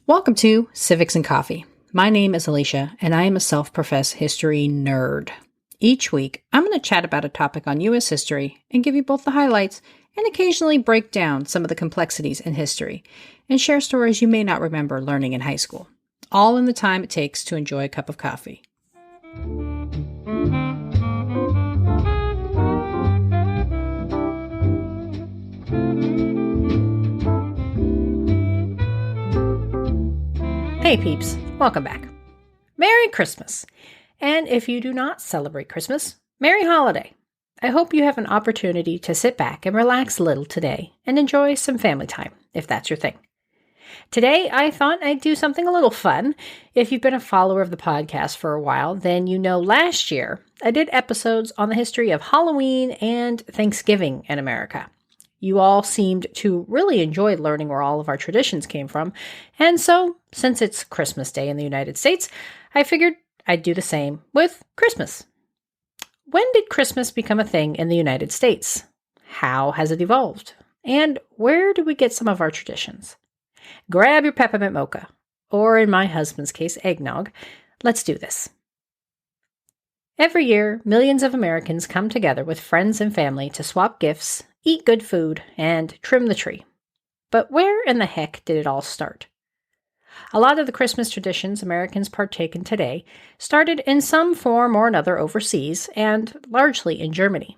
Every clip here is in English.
Welcome to Civics and Coffee. My name is Alicia, and I am a self-professed history nerd. Each week, I'm going to chat about a topic on U.S. history and give you both the highlights and occasionally break down some of the complexities in history and share stories you may not remember learning in high school, all in the time it takes to enjoy a cup of coffee. Hey peeps, welcome back. Merry Christmas! And if you do not celebrate Christmas, Merry Holiday! I hope you have an opportunity to sit back and relax a little today and enjoy some family time, if that's your thing. Today, I thought I'd do something a little fun. If you've been a follower of the podcast for a while, then you know last year I did episodes on the history of Halloween and Thanksgiving in America. You all seemed to really enjoy learning where all of our traditions came from, and so, since it's Christmas Day in the United States, I figured I'd do the same with Christmas. When did Christmas become a thing in the United States? How has it evolved? And where do we get some of our traditions? Grab your peppermint mocha, or in my husband's case, eggnog. Let's do this. Every year, millions of Americans come together with friends and family to swap gifts, eat good food, and trim the tree. But where in the heck did it all start? A lot of the Christmas traditions Americans partake in today started in some form or another overseas, and largely in Germany.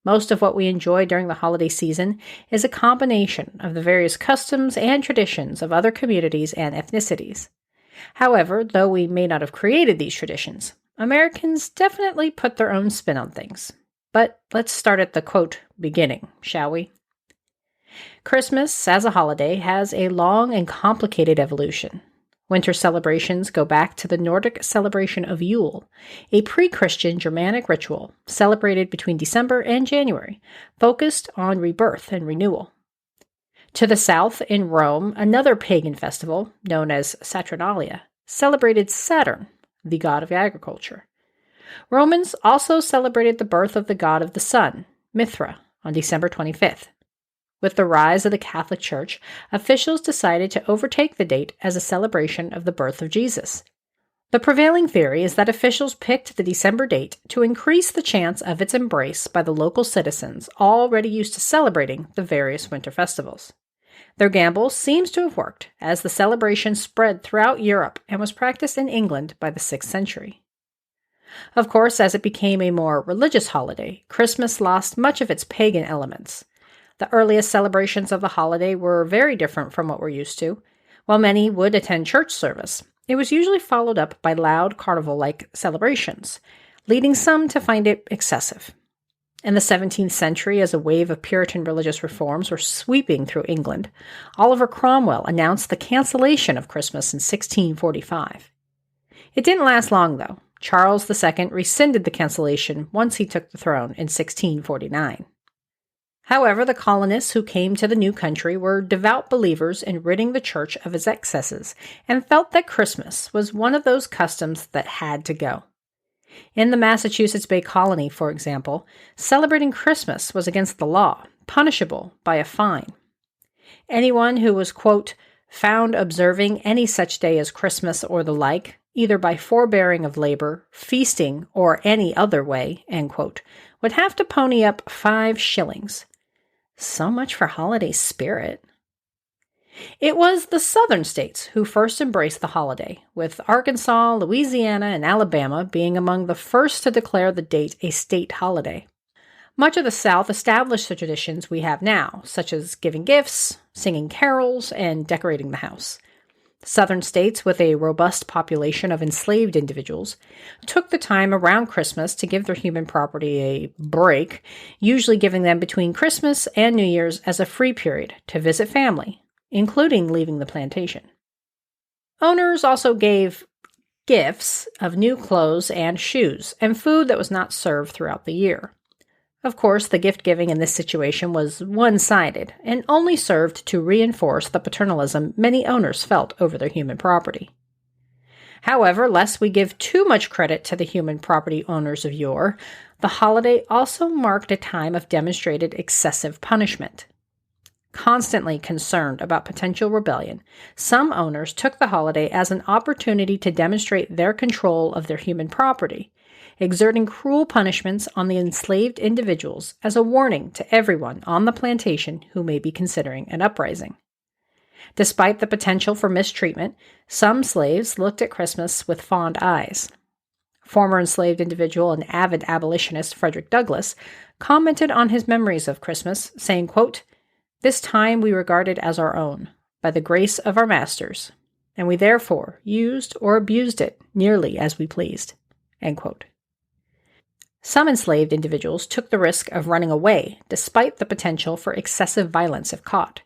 Most of what we enjoy during the holiday season is a combination of the various customs and traditions of other communities and ethnicities. However, though we may not have created these traditions, Americans definitely put their own spin on things. But let's start at the, quote, beginning, shall we? Christmas, as a holiday, has a long and complicated evolution. Winter celebrations go back to the Nordic celebration of Yule, a pre-Christian Germanic ritual celebrated between December and January, focused on rebirth and renewal. To the south, in Rome, another pagan festival, known as Saturnalia, celebrated Saturn, the god of agriculture. Romans also celebrated the birth of the god of the sun, Mithra, on December 25th. With the rise of the Catholic Church, officials decided to overtake the date as a celebration of the birth of Jesus. The prevailing theory is that officials picked the December date to increase the chance of its embrace by the local citizens already used to celebrating the various winter festivals. Their gamble seems to have worked, as the celebration spread throughout Europe and was practiced in England by the 6th century. Of course, as it became a more religious holiday, Christmas lost much of its pagan elements. The earliest celebrations of the holiday were very different from what we're used to. While many would attend church service, it was usually followed up by loud carnival-like celebrations, leading some to find it excessive. In the 17th century, as a wave of Puritan religious reforms were sweeping through England, Oliver Cromwell announced the cancellation of Christmas in 1645. It didn't last long, though. Charles II rescinded the cancellation once he took the throne in 1649. However, the colonists who came to the new country were devout believers in ridding the church of its excesses and felt that Christmas was one of those customs that had to go. In the Massachusetts Bay Colony, for example, celebrating Christmas was against the law, punishable by a fine. Anyone who was, quote, found observing any such day as Christmas or the like, either by forbearing of labor, feasting, or any other way, end quote, would have to pony up 5 shillings. So much for holiday spirit. It was the southern states who first embraced the holiday, with Arkansas, Louisiana, and Alabama being among the first to declare the date a state holiday. Much of the South established the traditions we have now, such as giving gifts, singing carols, and decorating the house. Southern states, with a robust population of enslaved individuals, took the time around Christmas to give their human property a break, usually giving them between Christmas and New Year's as a free period to visit family, including leaving the plantation. Owners also gave gifts of new clothes and shoes, and food that was not served throughout the year. Of course, the gift-giving in this situation was one-sided and only served to reinforce the paternalism many owners felt over their human property. However, lest we give too much credit to the human property owners of yore, the holiday also marked a time of demonstrated excessive punishment. Constantly concerned about potential rebellion, some owners took the holiday as an opportunity to demonstrate their control of their human property, exerting cruel punishments on the enslaved individuals as a warning to everyone on the plantation who may be considering an uprising. Despite the potential for mistreatment, some slaves looked at Christmas with fond eyes. Former enslaved individual and avid abolitionist Frederick Douglass commented on his memories of Christmas, saying, quote, "This time we regarded as our own, by the grace of our masters, and we therefore used or abused it nearly as we pleased." End quote. Some enslaved individuals took the risk of running away despite the potential for excessive violence if caught.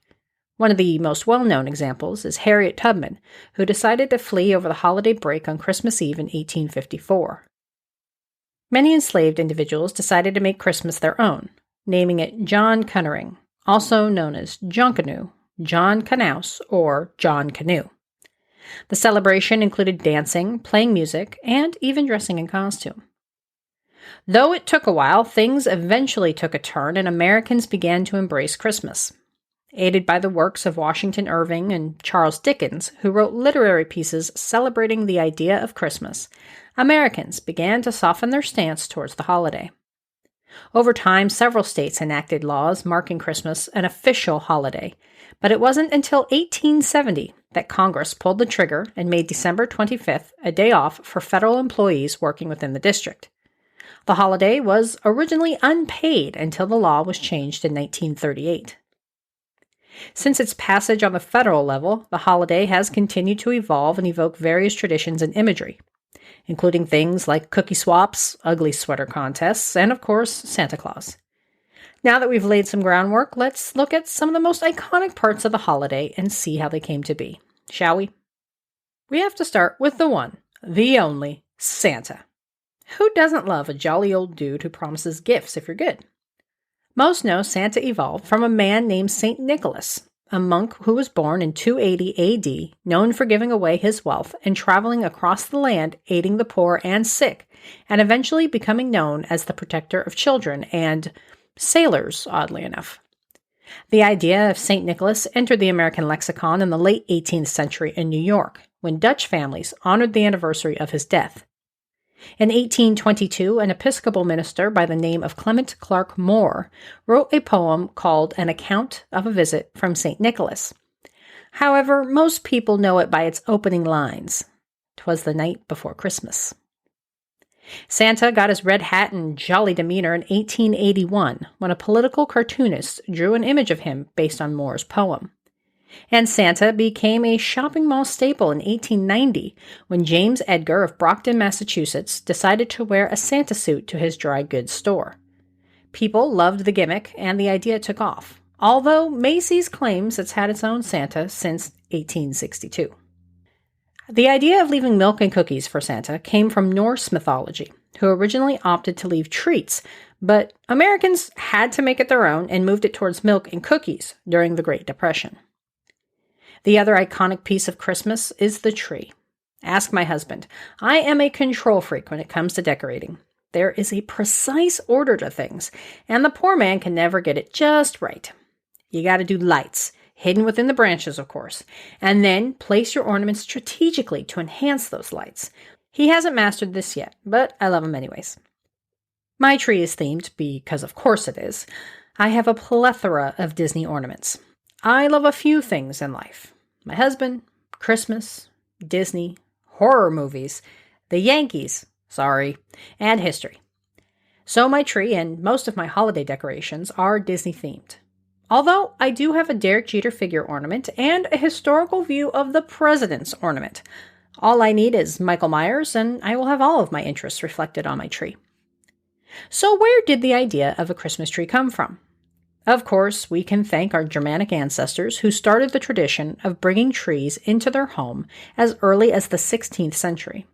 One of the most well-known examples is Harriet Tubman, who decided to flee over the holiday break on Christmas Eve in 1854. Many enslaved individuals decided to make Christmas their own, naming it John Canoering, also known as John Canoe, John Canouse, or John Canoe. The celebration included dancing, playing music, and even dressing in costume. Though it took a while, things eventually took a turn and Americans began to embrace Christmas. Aided by the works of Washington Irving and Charles Dickens, who wrote literary pieces celebrating the idea of Christmas, Americans began to soften their stance towards the holiday. Over time, several states enacted laws marking Christmas an official holiday, but it wasn't until 1870 that Congress pulled the trigger and made December 25th a day off for federal employees working within the district. The holiday was originally unpaid until the law was changed in 1938. Since its passage on the federal level, the holiday has continued to evolve and evoke various traditions and imagery, including things like cookie swaps, ugly sweater contests, and of course, Santa Claus. Now that we've laid some groundwork, let's look at some of the most iconic parts of the holiday and see how they came to be, shall we? We have to start with the one, the only, Santa. Who doesn't love a jolly old dude who promises gifts if you're good? Most know Santa evolved from a man named St. Nicholas, a monk who was born in 280 AD, known for giving away his wealth and traveling across the land aiding the poor and sick, and eventually becoming known as the protector of children and sailors, oddly enough. The idea of St. Nicholas entered the American lexicon in the late 18th century in New York, when Dutch families honored the anniversary of his death. In 1822, an Episcopal minister by the name of Clement Clark Moore wrote a poem called An Account of a Visit from St. Nicholas. However, most people know it by its opening lines. "'Twas the night before Christmas." Santa got his red hat and jolly demeanor in 1881 when a political cartoonist drew an image of him based on Moore's poem. And Santa became a shopping mall staple in 1890 when James Edgar of Brockton, Massachusetts, decided to wear a Santa suit to his dry goods store. People loved the gimmick, and the idea took off, although Macy's claims it's had its own Santa since 1862. The idea of leaving milk and cookies for Santa came from Norse mythology, who originally opted to leave treats, but Americans had to make it their own and moved it towards milk and cookies during the Great Depression. The other iconic piece of Christmas is the tree. Ask my husband. I am a control freak when it comes to decorating. There is a precise order to things, and the poor man can never get it just right. You gotta do lights, hidden within the branches, of course, and then place your ornaments strategically to enhance those lights. He hasn't mastered this yet, but I love him anyways. My tree is themed because of course it is. I have a plethora of Disney ornaments. I love a few things in life. My husband, Christmas, Disney, horror movies, the Yankees, and history. So my tree and most of my holiday decorations are Disney themed. Although I do have a Derek Jeter figure ornament and a historical view of the president's ornament. All I need is Michael Myers and I will have all of my interests reflected on my tree. So where did the idea of a Christmas tree come from? Of course, we can thank our Germanic ancestors who started the tradition of bringing trees into their home as early as the 16th century.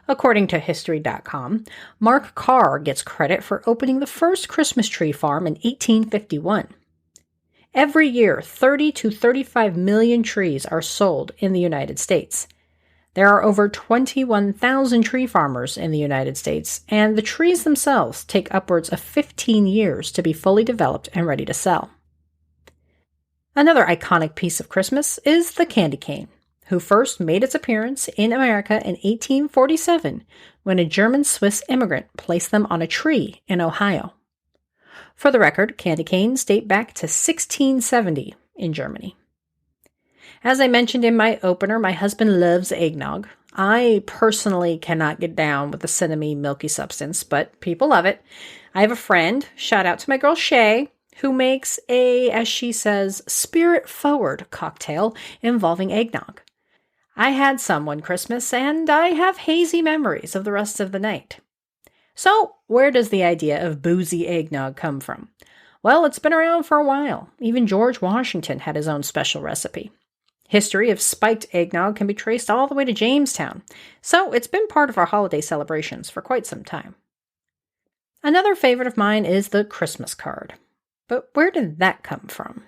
According to History.com, Mark Carr gets credit for opening the first Christmas tree farm in 1851. Every year, 30 to 35 million trees are sold in the United States. There are over 21,000 tree farmers in the United States, and the trees themselves take upwards of 15 years to be fully developed and ready to sell. Another iconic piece of Christmas is the candy cane, who first made its appearance in America in 1847 when a German-Swiss immigrant placed them on a tree in Ohio. For the record, candy canes date back to 1670 in Germany. As I mentioned in my opener, my husband loves eggnog. I personally cannot get down with the cinnamony, milky substance, but people love it. I have a friend, shout out to my girl Shay, who makes a, as she says, spirit-forward cocktail involving eggnog. I had some one Christmas, and I have hazy memories of the rest of the night. So, where does the idea of boozy eggnog come from? Well, it's been around for a while. Even George Washington had his own special recipe. History of spiked eggnog can be traced all the way to Jamestown, so it's been part of our holiday celebrations for quite some time. Another favorite of mine is the Christmas card. But where did that come from?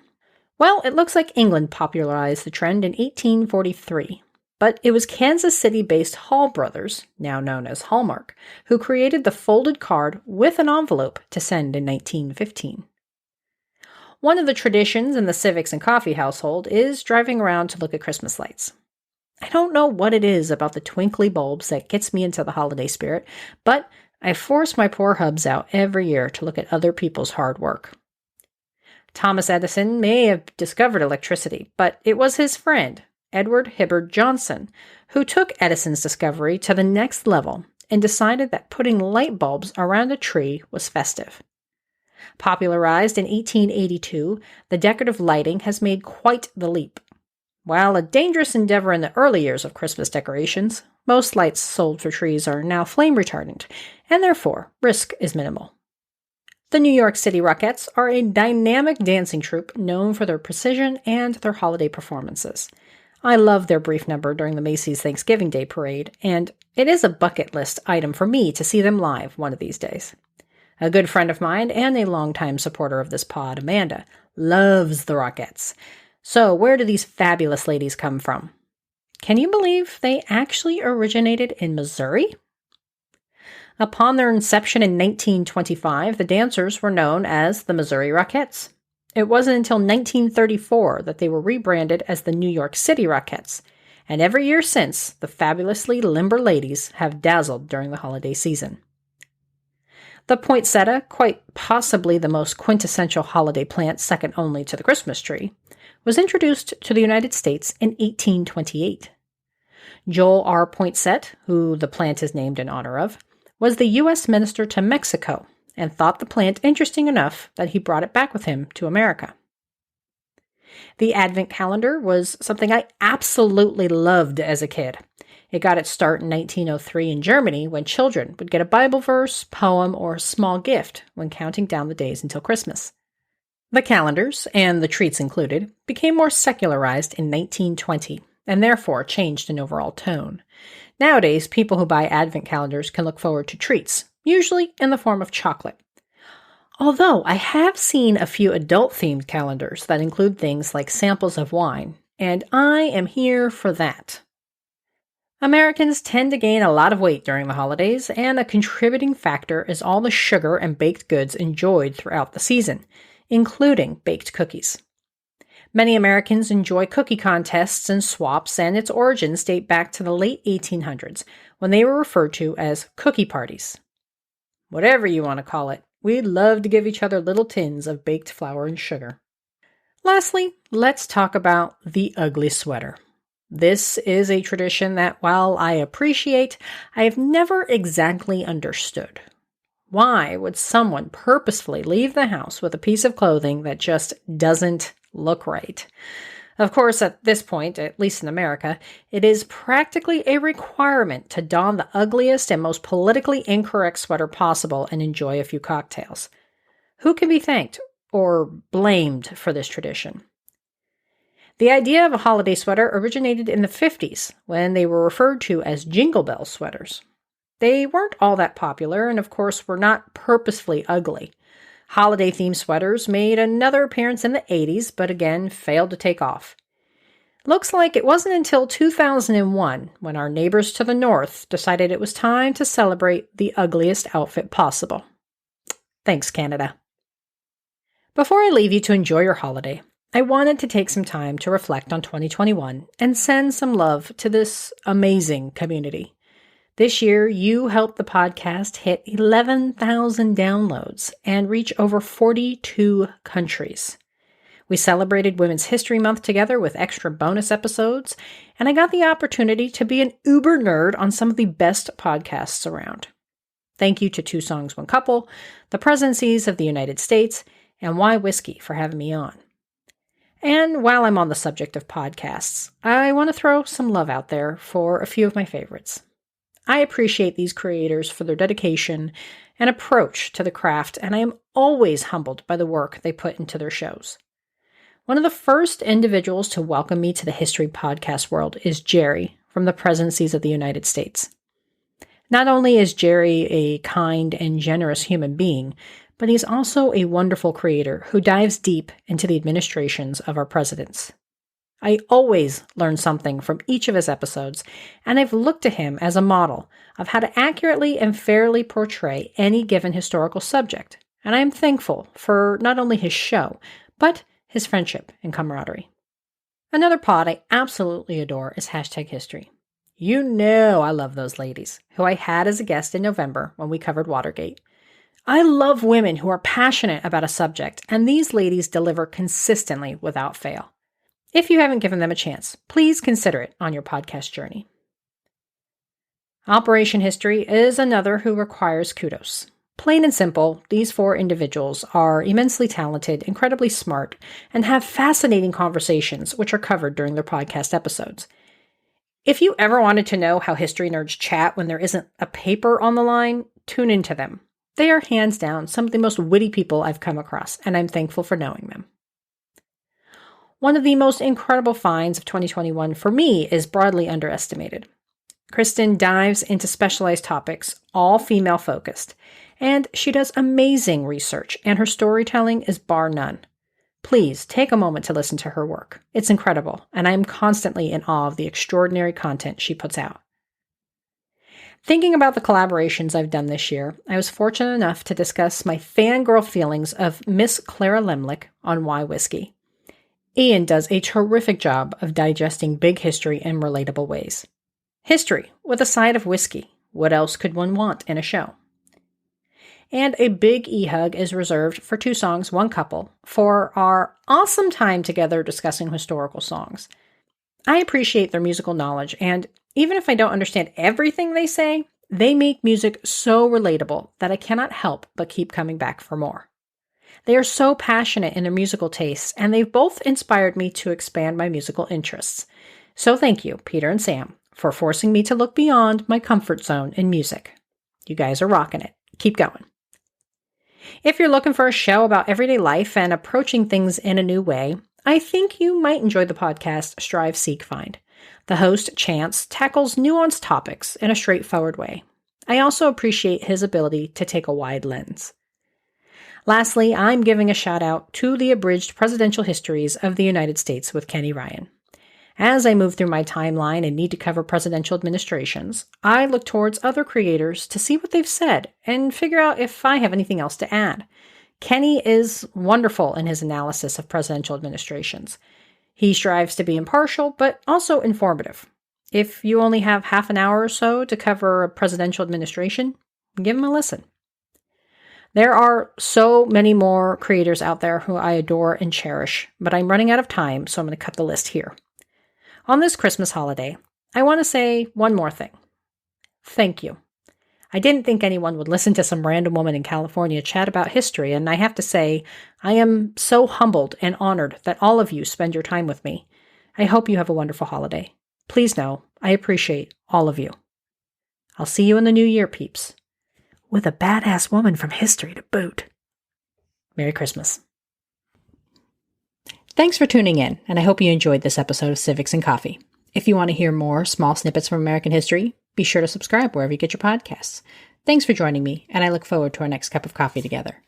Well, it looks like England popularized the trend in 1843, but it was Kansas City-based Hall Brothers, now known as Hallmark, who created the folded card with an envelope to send in 1915. One of the traditions in the Civics and Coffee household is driving around to look at Christmas lights. I don't know what it is about the twinkly bulbs that gets me into the holiday spirit, but I force my poor hubs out every year to look at other people's hard work. Thomas Edison may have discovered electricity, but it was his friend, Edward Hibbard Johnson, who took Edison's discovery to the next level and decided that putting light bulbs around a tree was festive. Popularized in 1882, the decorative lighting has made quite the leap. While a dangerous endeavor in the early years of Christmas decorations, most lights sold for trees are now flame retardant, and therefore risk is minimal. The New York City Rockettes are a dynamic dancing troupe known for their precision and their holiday performances. I love their brief number during the Macy's Thanksgiving Day Parade, and it is a bucket list item for me to see them live one of these days. A good friend of mine and a longtime supporter of this pod, Amanda, loves the Rockettes. So where do these fabulous ladies come from? Can you believe they actually originated in Missouri? Upon their inception in 1925, the dancers were known as the Missouri Rockettes. It wasn't until 1934 that they were rebranded as the New York City Rockettes, and every year since, the fabulously limber ladies have dazzled during the holiday season. The poinsettia, quite possibly the most quintessential holiday plant second only to the Christmas tree, was introduced to the United States in 1828. Joel R. Poinsett, who the plant is named in honor of, was the U.S. minister to Mexico and thought the plant interesting enough that he brought it back with him to America. The Advent calendar was something I absolutely loved as a kid. It got its start in 1903 in Germany when children would get a Bible verse, poem, or small gift when counting down the days until Christmas. The calendars, and the treats included, became more secularized in 1920 and therefore changed in overall tone. Nowadays, people who buy Advent calendars can look forward to treats, usually in the form of chocolate. Although I have seen a few adult-themed calendars that include things like samples of wine, and I am here for that. Americans tend to gain a lot of weight during the holidays, and a contributing factor is all the sugar and baked goods enjoyed throughout the season, including baked cookies. Many Americans enjoy cookie contests and swaps, and its origins date back to the late 1800s, when they were referred to as cookie parties. Whatever you want to call it, we love to give each other little tins of baked flour and sugar. Lastly, let's talk about the ugly sweater. This is a tradition that, while I appreciate, I have never exactly understood. Why would someone purposefully leave the house with a piece of clothing that just doesn't look right? Of course, at this point, at least in America, it is practically a requirement to don the ugliest and most politically incorrect sweater possible and enjoy a few cocktails. Who can be thanked or blamed for this tradition? The idea of a holiday sweater originated in the 50s, when they were referred to as Jingle Bell sweaters. They weren't all that popular, and of course were not purposefully ugly. Holiday-themed sweaters made another appearance in the 80s, but again failed to take off. Looks like it wasn't until 2001 when our neighbors to the north decided it was time to celebrate the ugliest outfit possible. Thanks, Canada. Before I leave you to enjoy your holiday, I wanted to take some time to reflect on 2021 and send some love to this amazing community. This year, you helped the podcast hit 11,000 downloads and reach over 42 countries. We celebrated Women's History Month together with extra bonus episodes, and I got the opportunity to be an uber nerd on some of the best podcasts around. Thank you to Two Songs, One Couple, the Presidencies of the United States, and Why Whiskey for having me on. And while I'm on the subject of podcasts, I want to throw some love out there for a few of my favorites. I appreciate these creators for their dedication and approach to the craft, and I am always humbled by the work they put into their shows. One of the first individuals to welcome me to the history podcast world is Jerry from the Presidencies of the United States. Not only is Jerry a kind and generous human being, but he's also a wonderful creator who dives deep into the administrations of our presidents. I always learn something from each of his episodes, and I've looked to him as a model of how to accurately and fairly portray any given historical subject, and I am thankful for not only his show, but his friendship and camaraderie. Another pod I absolutely adore is #History. You know I love those ladies, who I had as a guest in November when we covered Watergate. I love women who are passionate about a subject, and these ladies deliver consistently without fail. If you haven't given them a chance, please consider it on your podcast journey. Operation History is another who requires kudos. Plain and simple, these four individuals are immensely talented, incredibly smart, and have fascinating conversations which are covered during their podcast episodes. If you ever wanted to know how history nerds chat when there isn't a paper on the line, tune into them. They are hands down some of the most witty people I've come across, and I'm thankful for knowing them. One of the most incredible finds of 2021 for me is broadly underestimated. Kristen dives into specialized topics, all female-focused, and she does amazing research, and her storytelling is bar none. Please take a moment to listen to her work. It's incredible, and I am constantly in awe of the extraordinary content she puts out. Thinking about the collaborations I've done this year, I was fortunate enough to discuss my fangirl feelings of Miss Clara Lemlich on Why Whiskey. Ian does a terrific job of digesting big history in relatable ways. History with a side of whiskey. What else could one want in a show? And a big e-hug is reserved for Two Songs, One Couple for our awesome time together discussing historical songs. I appreciate their musical knowledge, and even if I don't understand everything they say, they make music so relatable that I cannot help but keep coming back for more. They are so passionate in their musical tastes, and they've both inspired me to expand my musical interests. So thank you, Peter and Sam, for forcing me to look beyond my comfort zone in music. You guys are rocking it. Keep going. If you're looking for a show about everyday life and approaching things in a new way, I think you might enjoy the podcast Strive, Seek, Find. The host, Chance, tackles nuanced topics in a straightforward way. I also appreciate his ability to take a wide lens. Lastly, I'm giving a shout out to the abridged presidential histories of the United States with Kenny Ryan. As I move through my timeline and need to cover presidential administrations, I look towards other creators to see what they've said and figure out if I have anything else to add. Kenny is wonderful in his analysis of presidential administrations. He strives to be impartial, but also informative. If you only have half an hour or so to cover a presidential administration, give him a listen. There are so many more creators out there who I adore and cherish, but I'm running out of time, so I'm going to cut the list here. On this Christmas holiday, I want to say one more thing. Thank you. I didn't think anyone would listen to some random woman in California chat about history, and I have to say, I am so humbled and honored that all of you spend your time with me. I hope you have a wonderful holiday. Please know, I appreciate all of you. I'll see you in the new year, peeps. With a badass woman from history to boot. Merry Christmas. Thanks for tuning in, and I hope you enjoyed this episode of Civics and Coffee. If you want to hear more small snippets from American history, be sure to subscribe wherever you get your podcasts. Thanks for joining me, and I look forward to our next cup of coffee together.